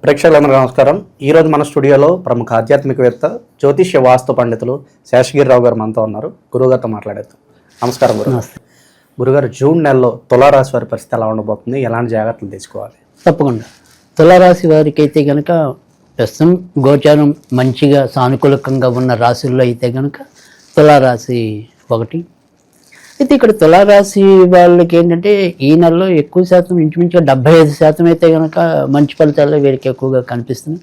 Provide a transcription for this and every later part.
ప్రేక్షకులందరూ నమస్కారం. ఈరోజు మన స్టూడియోలో ప్రముఖ ఆధ్యాత్మికవేత్త జ్యోతిష్య వాస్తు పండితులు శేషగిరిరావు గారు మనతో ఉన్నారు. గురువుగారితో మాట్లాడేద్దాం. నమస్కారం గురువు. గురుగారు, జూన్ నెలలో తులారాశి వారి పరిస్థితి ఎలా ఉండబోతుంది, ఎలాంటి జాగ్రత్తలు తీసుకోవాలి? తప్పకుండా తులారాశి వారికి అయితే కనుక ప్రస్తుతం గోచారం మంచిగా సానుకూలకంగా ఉన్న రాశుల్లో అయితే కనుక తులారాశి ఒకటి. అయితే ఇక్కడ తులారాశి వాళ్ళకి ఏంటంటే ఈ నెలలో ఎక్కువ శాతం ఇంచుమించుగా 75% అయితే కనుక మంచి ఫలితాలు వీరికి ఎక్కువగా కనిపిస్తున్నాయి.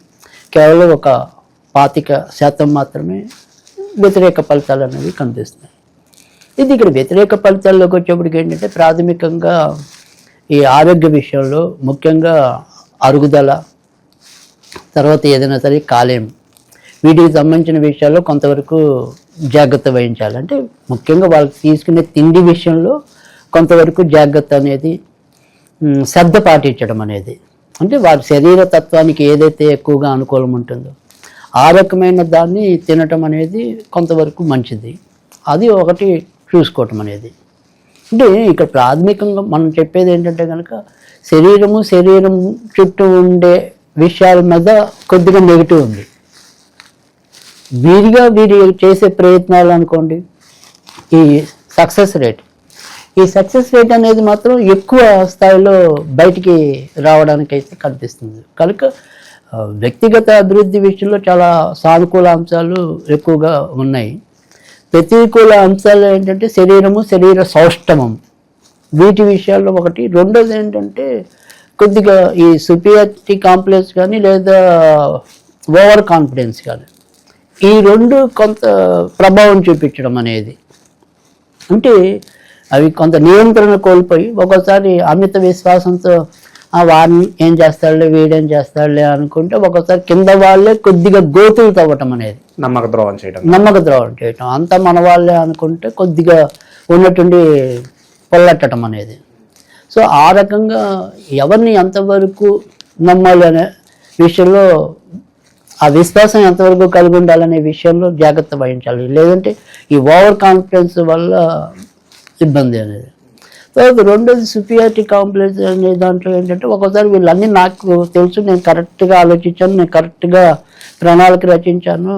కేవలం ఒక 25% మాత్రమే వ్యతిరేక ఫలితాలు అనేవి కనిపిస్తున్నాయి. ఇది ఇక్కడ వ్యతిరేక ఫలితాల్లోకి వచ్చేప్పటికి ఏంటంటే ప్రాథమికంగా ఈ ఆరోగ్య విషయంలో ముఖ్యంగా అరుగుదల, తర్వాత ఏదైనా సరే కాలేయం, వీటికి సంబంధించిన విషయాల్లో కొంతవరకు జాగ్రత్త వహించాలి. అంటే ముఖ్యంగా వాళ్ళకి తీసుకునే తిండి విషయంలో కొంతవరకు జాగ్రత్త అనేది, శ్రద్ధ పాటించడం అనేది, అంటే వారి శరీర తత్వానికి ఏదైతే ఎక్కువగా అనుకూలం ఉంటుందో ఆ రకమైన దాన్ని తినటం అనేది కొంతవరకు మంచిది. అది ఒకటి చూసుకోవటం అనేది. అంటే ఇక్కడ ప్రాథమికంగా మనం చెప్పేది ఏంటంటే కనుక శరీరం చుట్టూ ఉండే విషయాల మీద కొద్దిగా నెగిటివ్ ఉంది. వీరు చేసే ప్రయత్నాలు అనుకోండి, ఈ సక్సెస్ రేట్ అనేది మాత్రం ఎక్కువ స్థాయిలో బయటికి రావడానికి అయితే కనిపిస్తుంది. కనుక వ్యక్తిగత అభివృద్ధి విషయంలో చాలా సానుకూల అంశాలు ఎక్కువగా ఉన్నాయి. ప్రతికూల అంశాలు ఏంటంటే శరీర సౌష్ఠవం, వీటి విషయాల్లో ఒకటి. రెండోది ఏంటంటే కొద్దిగా ఈ సుపీరియారిటీ కాంప్లెక్స్ కానీ లేదా ఓవర్ కాన్ఫిడెన్స్ కానీ, ఈ రెండు కొంత ప్రభావం చూపించడం అనేది. అంటే అవి కొంత నియంత్రణ కోల్పోయి ఒక్కోసారి అమిత విశ్వాసంతో వారిని ఏం చేస్తాడులే, వీడేం చేస్తాడులే అనుకుంటే ఒక్కోసారి కింద వాళ్ళే కొద్దిగా గోతులు తవ్వటం అనేది, నమ్మక ద్రోహం చేయటం, అంతా మన వాళ్ళే అనుకుంటే కొద్దిగా ఉన్నట్టుండి పొల్లట్టడం అనేది. సో ఆ రకంగా ఎవరిని ఎంతవరకు నమ్మాలి అనే విషయంలో, ఆ విశ్వాసం ఎంతవరకు కలిగి ఉండాలనే విషయంలో జాగ్రత్త వహించాలి. లేదంటే ఈ ఓవర్ కాన్ఫిడెన్స్ వల్ల ఇబ్బంది అనేది. తర్వాత రెండోది సుపీరియారిటీ కాంప్లెక్స్ అనే దాంట్లో ఏంటంటే ఒక్కోసారి వీళ్ళన్నీ నాకు తెలుసు, నేను కరెక్ట్గా ఆలోచించాను, నేను కరెక్ట్గా ప్రణాళిక రచించాను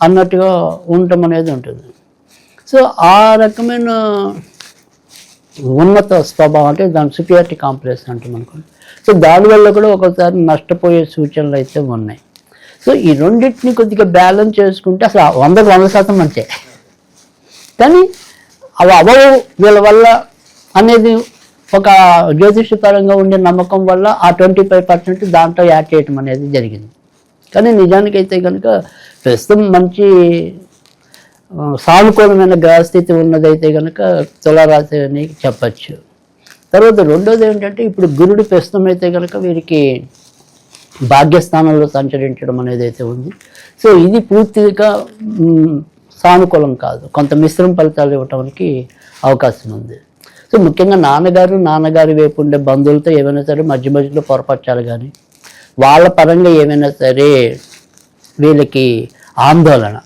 అన్నట్టుగా ఉండటం అనేది ఉంటుంది. సో ఆ రకమైన ఉన్నత స్వభావం అంటే దాని సుపీరియారిటీ కాంప్లెక్స్ అంటాం అనుకోండి. సో దానివల్ల కూడా ఒకసారి నష్టపోయే సూచనలు అయితే ఉన్నాయి. సో ఈ రెండింటిని కొద్దిగా బ్యాలెన్స్ చేసుకుంటే అసలు 100% మంచి, కానీ అవి అవవు వీళ్ళ వల్ల అనేది ఒక జ్యోతిషపరంగా ఉండే నమ్మకం వల్ల ఆ 25% దాంట్లో యాడ్ చేయటం అనేది జరిగింది. కానీ నిజానికైతే కనుక ప్రస్తుతం మంచి సానుకూలమైన గ్రహస్థితి ఉన్నదైతే కనుక తులారాశి అని చెప్పచ్చు. తర్వాత రెండోది ఏంటంటే ఇప్పుడు గురుడు ప్రస్తుతం అయితే కనుక వీరికి భాగ్యస్థానంలో సంచరించడం అనేది అయితే ఉంది. సో ఇది పూర్తిగా సానుకూలం కాదు, కొంత మిశ్రమ ఫలితాలు ఇవ్వటానికి అవకాశం ఉంది. సో ముఖ్యంగా నాన్నగారి వైపు ఉండే బంధువులతో ఏమైనా సరే మధ్యలో పొరపచ్చాలి, కానీ వాళ్ళ పరంగా ఏమైనా సరే వీళ్ళకి ఆందోళన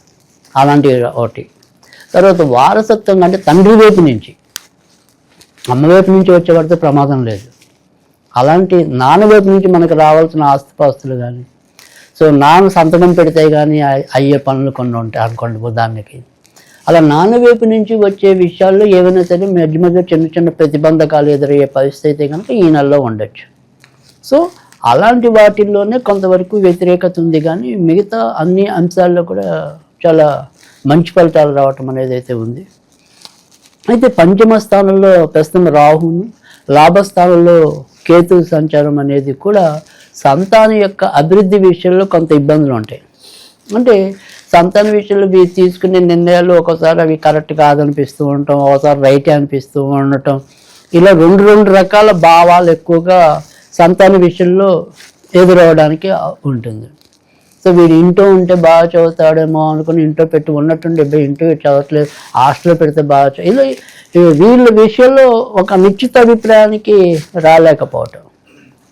అలాంటివి ఒకటి. తర్వాత వారసత్వం అంటే తండ్రి వైపు నుంచి, అమ్మ వైపు నుంచి వచ్చేవాడితో ప్రమాదం లేదు, అలాంటి నాన్న వైపు నుంచి మనకు రావాల్సిన ఆస్తిపాస్తులు కానీ, సో నాన్న సంతకం పెడితే కానీ అయ్యే పనులు కొన్ని ఉంటాయి అనుకోండి ఉదాహరణకి. అలా నాన్న వైపు నుంచి వచ్చే విషయాల్లో ఏమైనా సరే మధ్య చిన్న ప్రతిబంధకాలు ఎదురయ్యే పరిస్థితి అయితే కనుక ఈ నెలలో ఉండొచ్చు. సో అలాంటి వాటిల్లోనే కొంతవరకు వ్యతిరేకత ఉంది, కానీ మిగతా అన్ని అంశాల్లో కూడా చాలా మంచి ఫలితాలు రావటం అనేది అయితే ఉంది. అయితే పంచమ స్థానంలో ప్రస్తుతం రాహును, లాభస్థానంలో కేతు సంచారం అనేది కూడా సంతానం యొక్క అభివృద్ధి విషయంలో కొంత ఇబ్బందులు ఉంటాయి. అంటే సంతాన విషయంలో మీరు తీసుకునే నిర్ణయాలు ఒకసారి అవి కరెక్ట్ కాదనిపిస్తూ ఉండటం, ఒకసారి రైట్ అనిపిస్తూ ఉండటం, ఇలా రెండు రకాల భావాలు ఎక్కువగా సంతాన విషయంలో ఎదురవడానికి ఉంటుంది. సో వీడు ఇంట్లో ఉంటే బాగా చదువుతాడేమో అనుకుని ఇంట్లో పెట్టి ఉన్నట్టుండి ఇంట్లో చదవట్లేదు, హాస్టల్లో పెడితే బాగా ఇలా వీళ్ళ విషయంలో ఒక నిశ్చిత అభిప్రాయానికి రాలేకపోవటం.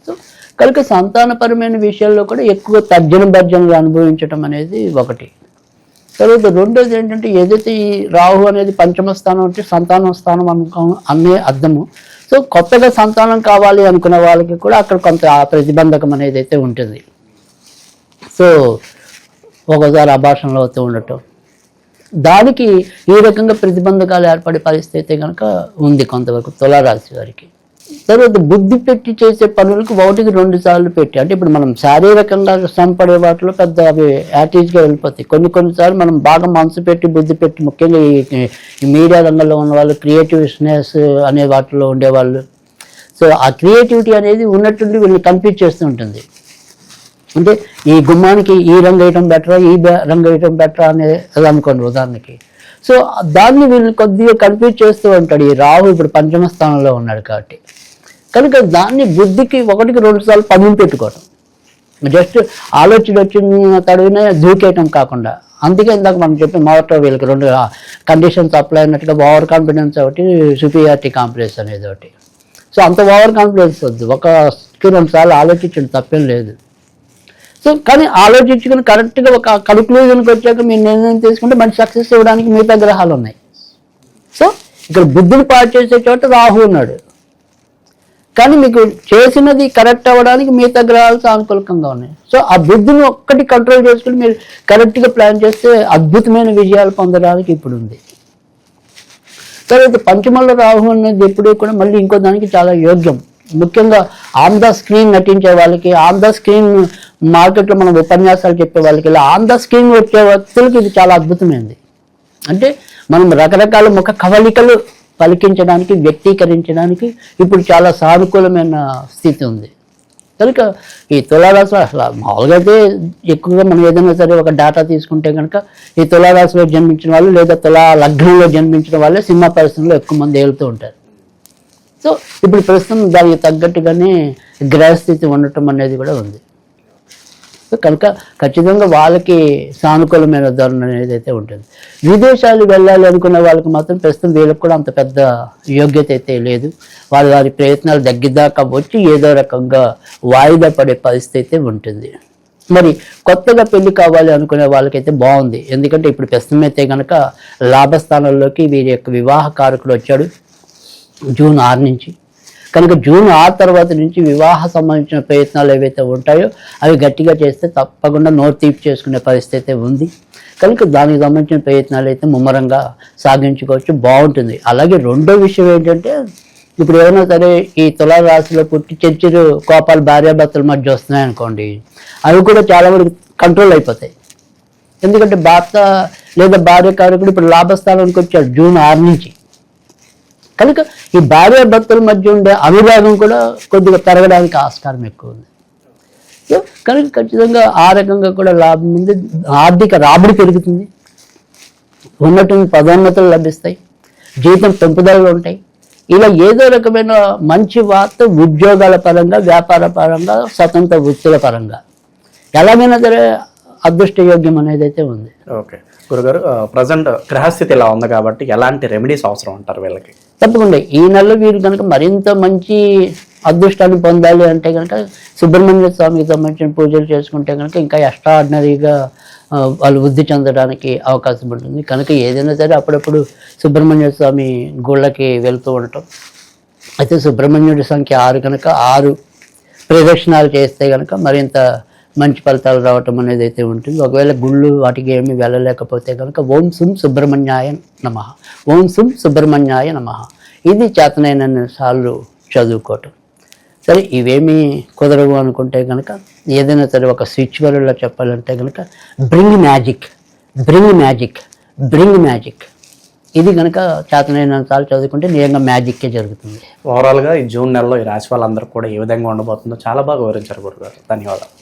సో కనుక సంతానపరమైన విషయాల్లో కూడా ఎక్కువ తర్జనభర్జనలు అనుభవించడం అనేది ఒకటి. తర్వాత రెండోది ఏంటంటే ఏదైతే ఈ రాహు అనేది పంచమ స్థానం అంటే సంతానం స్థానం అనే అర్థము. సో కొత్తగా సంతానం కావాలి అనుకున్న వాళ్ళకి కూడా అక్కడ కొంత ప్రతిబంధకం అనేది అయితే ఉంటుంది. సో ఒకసారి అభాషణలు అవుతూ ఉండటం, దానికి ఈ రకంగా ప్రతిబంధకాలు ఏర్పడే పరిస్థితి కనుక ఉంది కొంతవరకు తులారాశి వారికి. తర్వాత బుద్ధి పెట్టి చేసే పనులకు 1-2 సార్లు పెట్టి, అంటే ఇప్పుడు మనం శారీరకంగా శ్రమ పడే వాటిలో పెద్ద అవి యాటిట్యూడ్గా వెళ్ళిపోతాయి. కొన్నిసార్లు మనం బాగా మనసు పెట్టి బుద్ధి పెట్టి, ముఖ్యంగా ఈ మీడియా రంగంలో ఉన్న వాళ్ళు, క్రియేటివ్నెస్ అనే వాటిలో ఉండేవాళ్ళు, సో ఆ క్రియేటివిటీ అనేది ఉన్నట్టుండి వీళ్ళని కన్ఫ్యూజ్ చేస్తూ ఉంటుంది. అంటే ఈ గుమ్మానికి ఈ రంగు వేయటం బెటరా, ఈ రంగు వేయటం బెటరా అనేది అనుకోండి ఉదాహరణకి. సో దాన్ని వీళ్ళు కొద్దిగా కన్ఫ్యూజ్ చేస్తూ ఉంటాడు. ఈ రాహు ఇప్పుడు 5వ స్థానంలో ఉన్నాడు కాబట్టి, కనుక దాన్ని బుద్ధికి 1-2 సార్లు పదును పెట్టుకోవటం, జస్ట్ ఆలోచన వచ్చిన తడవినే దూకేయటం కాకుండా. అందుకే ఇందాక మనం చెప్పి మొదట వీళ్ళకి 2 కండిషన్స్ అప్లై అయినట్టుగా ఓవర్ కాన్ఫిడెన్స్ ఒకటి, సుపీరియారిటీ కాంప్లెక్స్ అనేది ఒకటి. సో అంత ఓవర్ కాన్ఫిడెన్స్ వద్దు, 1-2 సార్లు ఆలోచించండి, తప్పేం లేదు. సో కానీ ఆలోచించుకుని కరెక్ట్గా ఒక కన్క్లూజన్కి వచ్చాక మీరు నిర్ణయం తీసుకుంటే మంచి సక్సెస్ ఇవ్వడానికి మిగతా గ్రహాలు ఉన్నాయి. సో ఇక్కడ బుద్ధిని పాడు చేసే చోట రాహు ఉన్నాడు, కానీ మీకు చేసినది కరెక్ట్ అవ్వడానికి మిగతా గ్రహాలు సానుకూలంగా ఉన్నాయి. సో ఆ బుద్ధిని ఒక్కటి కంట్రోల్ చేసుకుని మీరు కరెక్ట్గా ప్లాన్ చేస్తే అద్భుతమైన విజయాలు పొందడానికి ఇప్పుడు ఉంది. తర్వాత పంచమంలో రాహు అనేది ఎప్పుడూ కూడా మళ్ళీ ఇంకో దానికి చాలా యోగ్యం. ముఖ్యంగా ఆన్ ద స్క్రీన్ నటించే వాళ్ళకి, ఆన్ ద స్క్రీన్ మార్కెట్లో మనం ఉపన్యాసాలు చెప్పే వాళ్ళకి, ఇలా ఆన్ ద స్క్రీన్ వచ్చే వ్యక్తులకి ఇది చాలా అద్భుతమైనది. అంటే మనం రకరకాల ముఖ కవళికలు పలికించడానికి, వ్యక్తీకరించడానికి ఇప్పుడు చాలా సానుకూలమైన స్థితి ఉంది. కనుక ఈ తులారాశిలో అసలు మామూలుగా అయితే ఎక్కువగా మనం ఏదైనా సరే ఒక డేటా తీసుకుంటే కనుక ఈ తులారాశిలో జన్మించిన వాళ్ళు లేదా తులా లగ్నంలో జన్మించిన వాళ్ళే సినిమా పరిశ్రమలో ఎక్కువ మంది వెళ్తూ ఉంటారు. సో ఇప్పుడు ప్రస్తుతం దానికి తగ్గట్టుగానే గ్రహస్థితి ఉండటం అనేది కూడా ఉంది. సో కనుక ఖచ్చితంగా వాళ్ళకి సానుకూలమైన ధోరణి అనేది అయితే ఉంటుంది. విదేశాలు వెళ్ళాలి అనుకున్న వాళ్ళకి మాత్రం ప్రస్తుతం వీళ్ళకి కూడా అంత పెద్ద యోగ్యత అయితే లేదు. వారి ప్రయత్నాలు దగ్గరదాకా వచ్చి ఏదో రకంగా వాయిదా పడే పరిస్థితి అయితే ఉంటుంది. మరి కొత్తగా పెళ్లి కావాలి అనుకునే వాళ్ళకైతే బాగుంది. ఎందుకంటే ఇప్పుడు ప్రస్తుతం అయితే కనుక లాభస్థానంలోకి వీరి యొక్క వివాహ కారకుడు వచ్చాడు జూన్ 6 నుంచి. కనుక జూన్ 6 తర్వాత నుంచి వివాహ సంబంధించిన ప్రయత్నాలు ఏవైతే ఉంటాయో అవి గట్టిగా చేస్తే తప్పకుండా నోరు తీపి చేసుకునే పరిస్థితి ఉంది. కనుక దానికి సంబంధించిన ప్రయత్నాలు అయితే ముమ్మరంగా సాగించుకోవచ్చు, బాగుంటుంది. అలాగే రెండో విషయం ఏంటంటే, ఇప్పుడు ఏమైనా సరే ఈ తులారాశిలో పుట్టి చర్చలు కోపాలు భార్యాభర్తల మధ్య వస్తున్నాయి అనుకోండి, అవి కూడా చాలా వరకు కంట్రోల్ అయిపోతాయి. ఎందుకంటే భర్త లేదా భార్య కారకుడు ఇప్పుడు లాభస్థానానికి వచ్చాడు జూన్ 6 నుంచి. కనుక ఈ భార్యాభర్తల మధ్య ఉండే అనురాగం కూడా కొద్దిగా పెరగడానికి ఆస్కారం ఎక్కువ ఉంది. సో కనుక ఖచ్చితంగా ఆ రకంగా కూడా లాభం ఉంది. ఆర్థిక రాబడి పెరుగుతుంది, ఉన్నటువంటి పదోన్నతులు లభిస్తాయి, జీతం పెంపుదలలు ఉంటాయి. ఇలా ఏదో రకమైన మంచి వార్త ఉద్యోగాల పరంగా, వ్యాపార పరంగా, స్వతంత్ర వృత్తుల పరంగా ఎలాగైనా సరే అదృష్టయోగ్యం అనేది అయితే ఉంది. ఓకే గురుగారు, ప్రజెంట్ గ్రహస్థితి ఇలా ఉంది కాబట్టి ఎలాంటి రెమెడీస్ అవసరం అంటారు వీళ్ళకి? తప్పకుండా ఈ నెలలో వీరు కనుక మరింత మంచి అదృష్టాన్ని పొందాలి అంటే కనుక సుబ్రహ్మణ్య స్వామికి సంబంధించిన పూజలు చేసుకుంటే కనుక ఇంకా ఎక్స్ట్రాడినరీగా వాళ్ళు వృద్ధి చెందడానికి అవకాశం ఉంటుంది. కనుక ఏదైనా సరే అప్పుడప్పుడు సుబ్రహ్మణ్య స్వామి గుళ్ళకి వెళ్తూ ఉండటం. అయితే సుబ్రహ్మణ్యుడి సంఖ్య 6 కనుక 6 ప్రదక్షిణాలు చేస్తే కనుక మరింత మంచి ఫలితాలు రావటం అనేది అయితే ఉంటుంది. ఒకవేళ గుళ్ళు వాటికి ఏమీ వెళ్ళలేకపోతే కనుక ఓం సుం సుబ్రహ్మణ్యాయ నమః, ఓం సుం సుబ్రహ్మణ్యాయ నమః, ఇది చేతనైన సార్లు చదువుకోవటం. సరే ఇవేమీ కుదరవు అనుకుంటే కనుక ఏదైనా సరే ఒక స్విచ్ వర్డ్లో చెప్పాలంటే కనుక bring magic, bring magic, bring magic, ఇది కనుక చేతనైన సార్లు చదువుకుంటే నిజంగా మ్యాజిక్కే జరుగుతుంది. ఓవరాల్గా ఈ జూన్ నెలలో ఈ రాశి వాళ్ళందరూ కూడా ఏ విధంగా ఉండబోతుందో చాలా బాగా వివరించారు గురుగారు. ధన్యవాదాలు.